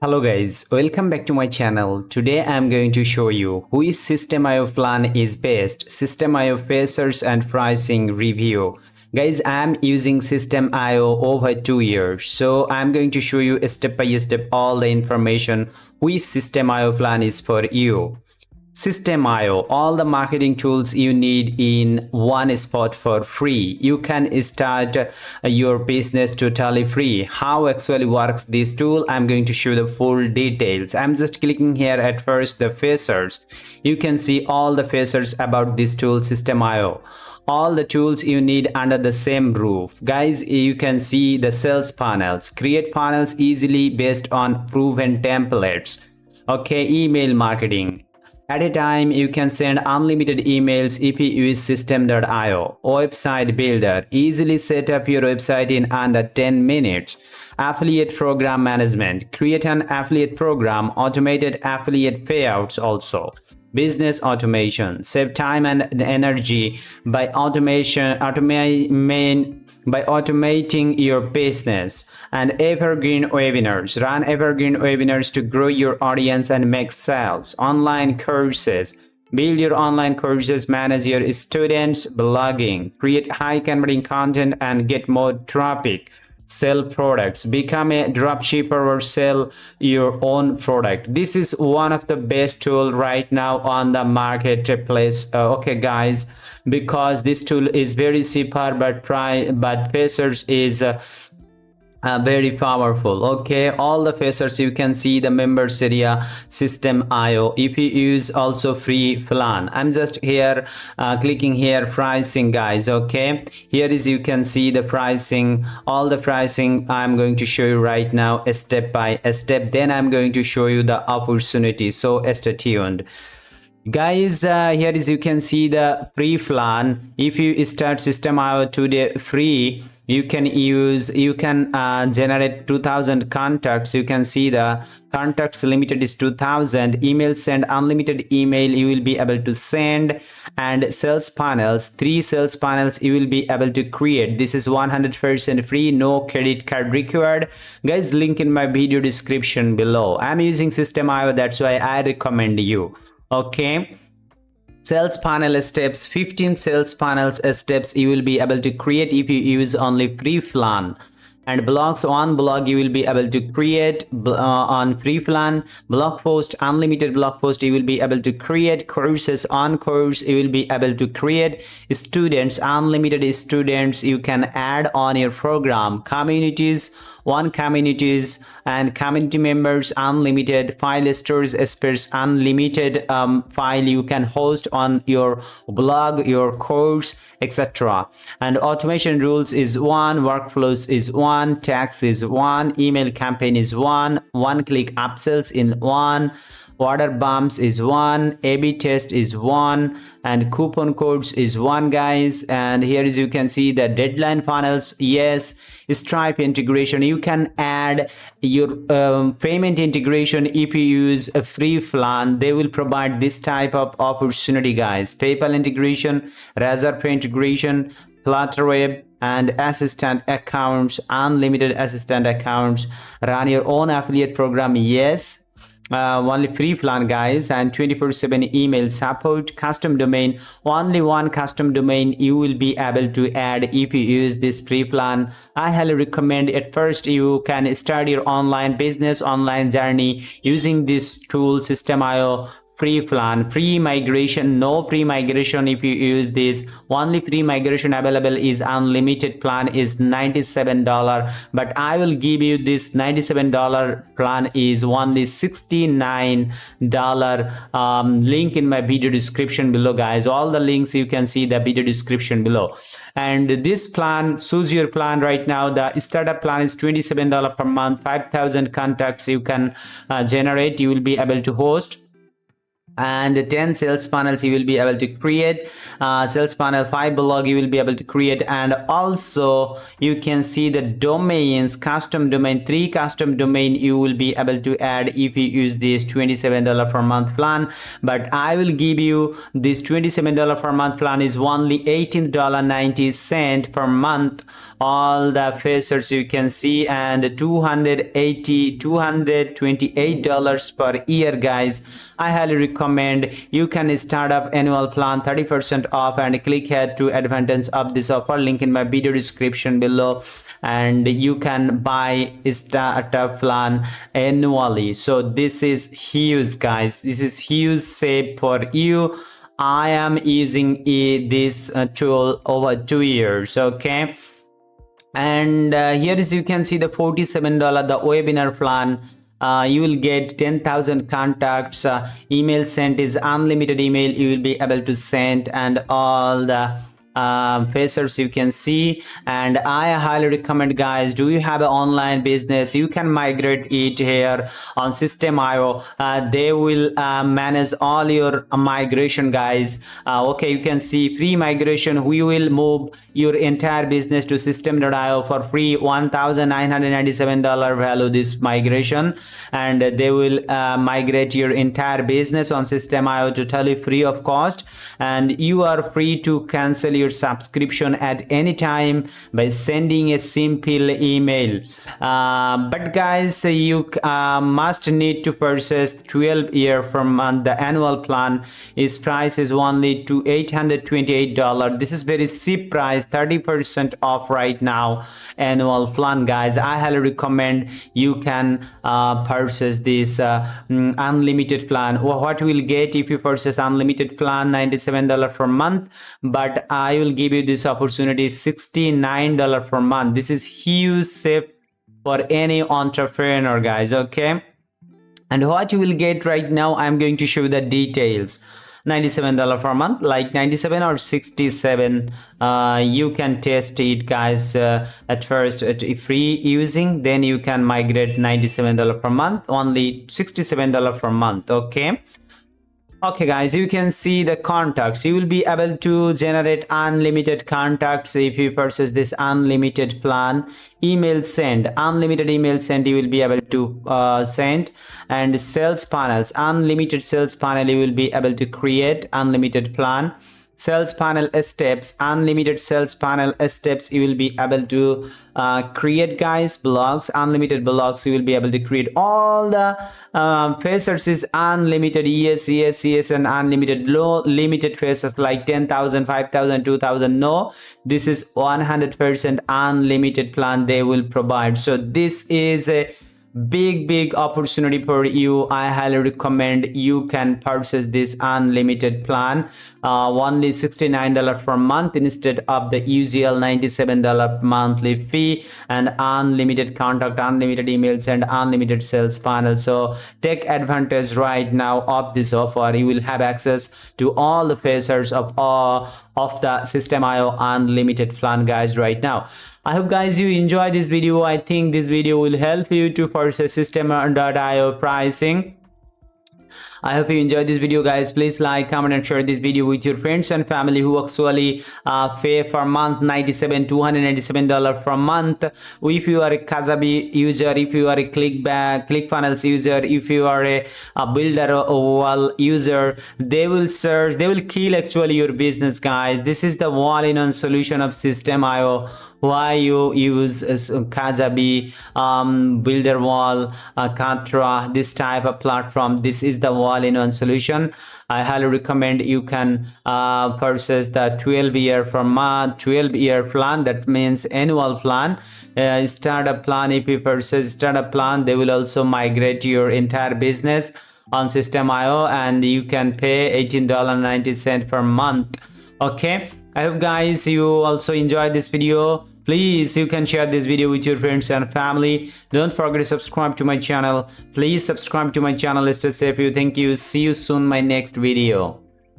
Hello guys, welcome back to my channel. Today I am going to show you which Systemeio plan is best, Systemeio features and pricing review. Guys, I am using Systemeio over 2 years, so I am going to show you step by step all the information which Systemeio plan is for you. Systemeio, all the marketing tools you need in one spot for free. You can start your business totally free. How actually works this tool? I'm going to show the full details. I'm just clicking here at first the features. You can see all the features about this tool Systemeio. All the tools you need under the same roof. Guys, you can see the sales panels. Create panels easily based on proven templates. Okay, email marketing. At a time, you can send unlimited emails if you use Systemeio. Website builder. Easily set up your website in under 10 minutes. Affiliate program management. Create an affiliate program. Automated affiliate payouts also. Business automation. Save time and energy by automating your business. And evergreen webinars. Run evergreen webinars to grow your audience and make sales. Online courses. Build your online courses, manage your students, blogging, create high converting content and get more traffic. Sell products, become a dropshipper or sell your own product. This is one of the best tool right now on the marketplace. Okay guys, because this tool is very cheaper, but features is very powerful. Okay, all the features you can see the members area Systemeio. If you use also free plan, I'm just here clicking here pricing guys. Okay, here is you can see the pricing, all the pricing I'm going to show you right now step by step. Then I'm going to show you the opportunity, so stay tuned guys. Here is you can see the free plan. If you start Systemeio today free, you can generate 2000 contacts. You can see the contacts limited is 2000. Email send, unlimited email you will be able to send. And sales panels, 3 sales panels you will be able to create. This is 100% free, no credit card required. Guys, link in my video description below. I'm using Systemeio, that's why I recommend you. Okay, sales panel steps, 15 sales panels steps you will be able to create if you use only free plan. And blogs, one blog you will be able to create on free plan. Blog post, unlimited blog post you will be able to create. Courses, on course you will be able to create. Students, unlimited students you can add on your program. Communities, one communities and community members unlimited. File stores space unlimited file you can host on your blog, your course, etc. And automation rules is 1, workflows is 1, tax is 1, email campaign is 1, one click upsells in 1, order bumps is 1, A/B test is 1, and coupon codes is 1 guys. And here is you can see the deadline funnels. Yes, Stripe integration, you can add your payment integration. If you use a free plan, they will provide this type of opportunity guys. PayPal integration, Razorpay integration, Flutterwave and assistant accounts, unlimited assistant accounts. Run your own affiliate program. Yes, only free plan guys. And 24/7 email support. Custom domain, only one custom domain you will be able to add if you use this free plan. I highly recommend at first you can start your online business, online journey using this tool Systemeio free plan. Free migration, no free migration if you use this. Only free migration available is unlimited plan is $97, but I will give you this $97 plan is only $69. Link in my video description below guys. All the links you can see the video description below. And this plan, choose your plan right now. The startup plan is $27 per month. 5,000 contacts you can generate, you will be able to host. And 10 sales panels you will be able to create. Sales panel, 5 blog you will be able to create. And also you can see the domains, custom domain, 3 custom domain you will be able to add if you use this $27 per month plan. But I will give you this $27 per month plan is only $18.90 per month all the features you can see, and $228 per year, guys. I highly recommend you can start up annual plan 30% off, and click here to advantage of this offer, link in my video description below, and you can buy startup plan annually. So this is huge, guys. This is huge save for you. I am using this tool over 2 years. Okay, and here is you can see the $47 the webinar plan. You will get 10,000 contacts. Email sent is unlimited email you will be able to send, and all the features you can see. And I highly recommend, guys, do you have an online business, you can migrate it here on Systemeio. They will manage all your migration, guys. Okay, you can see free migration. We will move your entire business to Systemeio for free, $1,997 value this migration, and they will migrate your entire business on Systemeio totally free of cost, and you are free to cancel your subscription at any time by sending a simple email. But guys, you must need to purchase 12 year per month. The annual plan is price is only to $828. This is very cheap price, 30% off right now annual plan, guys. I highly recommend you can purchase this unlimited plan. What you will get if you purchase unlimited plan, $97 per month, but I will give you this opportunity, $69 per month. This is huge save for any entrepreneur, guys. Okay, and what you will get right now, I'm going to show you the details. $97 per month, like 97 or 67. You can test it, guys, at first if free using, then you can migrate $97 per month, only $67 per month. Okay, guys, you can see the contacts. You will be able to generate unlimited contacts if you purchase this unlimited plan. Email send, unlimited email send you will be able to send, and sales panels, unlimited sales panel you will be able to create, unlimited plan. Sales panel steps, unlimited sales panel steps you will be able to create, guys. Blogs, unlimited blogs you will be able to create. All the features is unlimited. Yes, and unlimited. Low limited features like 10,000, 5,000, 2,000. No, this is 100% unlimited plan they will provide. So this is a big opportunity for you. I highly recommend you can purchase this unlimited plan, only $69 per month instead of the usual $97 monthly fee, and unlimited contact, unlimited emails, and unlimited sales panel. So take advantage right now of this offer. You will have access to all the features of the Systemeio Unlimited plan, guys, right now. I hope, guys, you enjoy this video. I think this video will help you to purchase Systemeio pricing. I hope you enjoyed this video, guys. Please like, comment, and share this video with your friends and family who actually pay per month $297 per month. If you are a Kajabi user, if you are a ClickFunnels user, if you are a builder wall user, they will kill actually your business, guys. This is the all-in-one solution of Systemeio. Why you use Kajabi, builder wall, Katra, this type of platform? This is the all-in-one solution. I highly recommend you can purchase the 12-year plan. That means annual plan. Startup plan, if you purchase startup plan, they will also migrate your entire business on Systemeio, and you can pay $18.90 per month. Okay, I hope, guys, you also enjoyed this video. Please, you can share this video with your friends and family. Don't forget to subscribe to my channel. Please subscribe to my channel. Stay safe. Thank you. See you soon my next video.